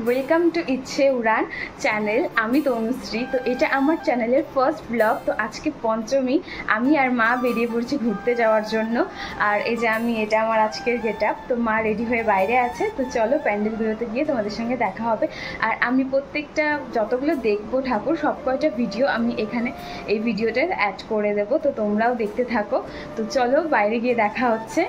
Welcome to ইচ্ছে উড়ান channel. আমি তনুশ্রী। তো এটা আমার চ্যানেলের ফার্স্ট ব্লগ। তো আজকে পঞ্চমী, আমি আর মা বেরিয়ে পড়ছি ঘুরতে যাওয়ার জন্য। আর এই যে এটা আমার আজকের গেট আপ। তো মা রেডি হয়ে বাইরে আছে। তো চলো প্যান্ডেলগুলোতে গিয়ে তোমাদের সঙ্গে দেখা হবে। আর আমি প্রত্যেকটা যতগুলো দেখবো ঠাকুর সব কয়টা ভিডিও আমি এখানে এই ভিডিওতে অ্যাড করে দেবো। তো তোমরাও দেখতে থাকো। তো চলো বাইরে গিয়ে দেখা হচ্ছে।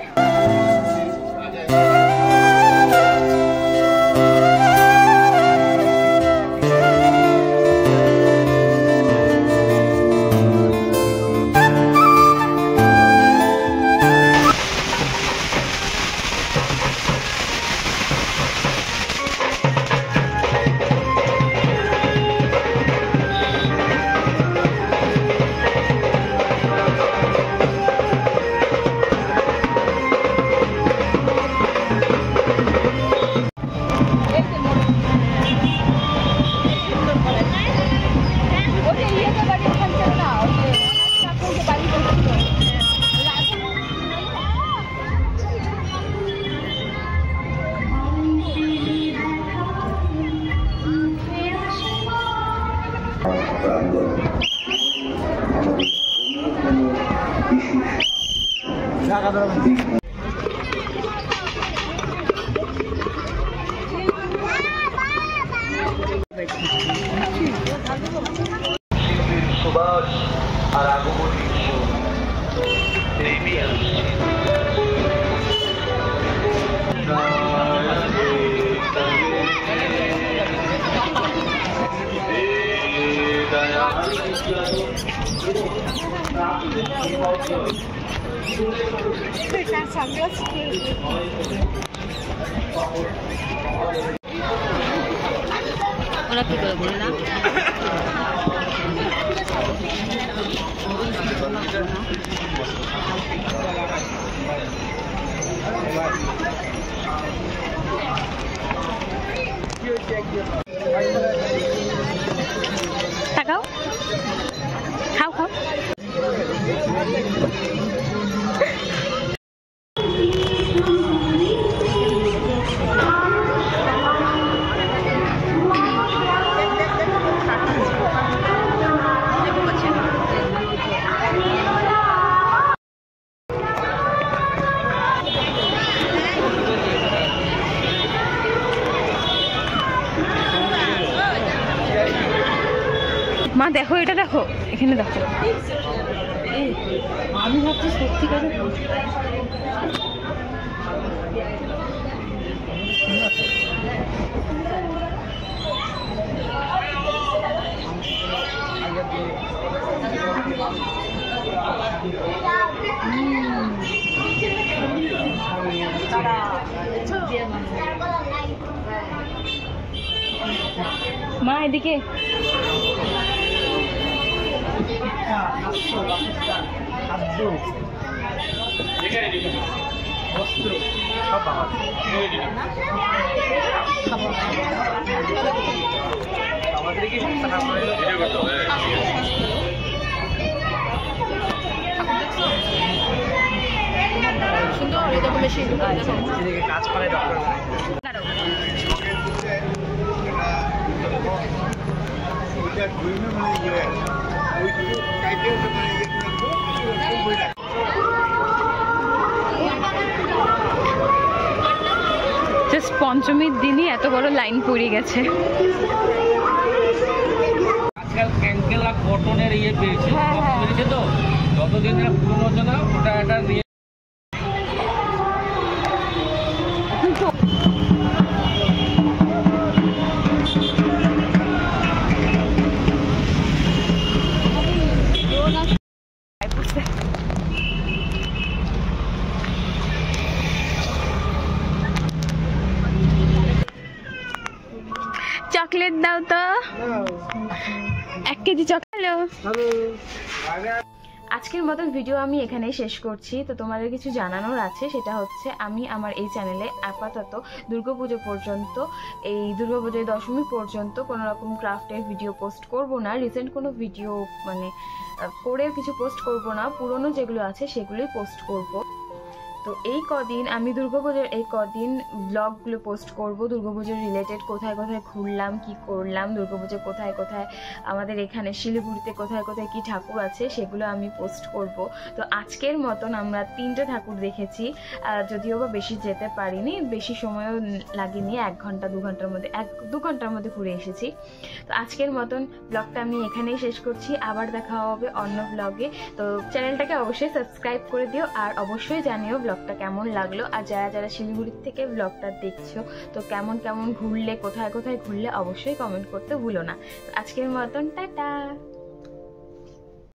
সুবাস আর আগমনী দেবী আসছে। ওরা কি করে বলে না তাকাও, খাও খাও। মা দেখো, এটা দেখো, এখানে দেখো। আমি ভাবছি সত্যিকারে মা এদিকে বস্ত্র সব আমাদের কি সুন্দর এরকম বেশি কাজ করে ডক্টর জাস্ট পঞ্চমীর দিনই এত বড় লাইন পড়ে গেছে। আজকাল ক্যাঙ্কেলা কটনের ইয়ে পেয়েছে, পেয়েছে তো যতদিন পুরনো হচ্ছে না ওটা একটা চকলেট দাও তো, 1 কেজি চকলেট। আজকের মতন ভিডিও আমি এখানেই শেষ করছি। তো তোমাদের কিছু জানানোর আছে, সেটা হচ্ছে আমি আমার এই চ্যানেলে আপাতত দুর্গাপুজো পর্যন্ত, এই দুর্গাপুজোর দশমী পর্যন্ত কোনো রকম ক্রাফটের ভিডিও পোস্ট করব না। রিসেন্ট কোনো ভিডিও করে কিছু পোস্ট করব না, পুরনো যেগুলো আছে সেগুলোই পোস্ট করব। তো এই কদিন আমি দুর্গাপুজোর এই কদিন ব্লগগুলো পোস্ট করব, দুর্গাপুজোর রিলেটেড কোথায় কোথায় ঘুরলাম, কি করলাম, দুর্গাপুজো কোথায় কোথায় আমাদের এখানে শিলিগুড়িতে কোথায় কোথায় কি ঠাকুর আছে সেগুলো আমি পোস্ট করব। তো আজকের মতন আমরা 3টে ঠাকুর দেখেছি, যদিও বা বেশি যেতে পারিনি, বেশি সময়ও লাগেনি, 1 ঘন্টা 2 ঘন্টার মধ্যে 1-2 ঘন্টার মধ্যে ঘুরে এসেছি। তো আজকের মতন ব্লগটা আমি এখানেই শেষ করছি, আবার দেখা হবে অন্য ব্লগে। তো চ্যানেলটাকে অবশ্যই সাবস্ক্রাইব করে দিও, আর অবশ্যই জানিও ব্লগটা কেমন লাগলো, আর যারা যারা শিলিগুড়ির থেকে ব্লগটা দেখছো তো কেমন কেমন ঘুরলে, কোথায় কোথায় ঘুরলে অবশ্যই কমেন্ট করতে ভুলো না। তো আজকের মতন টাটা।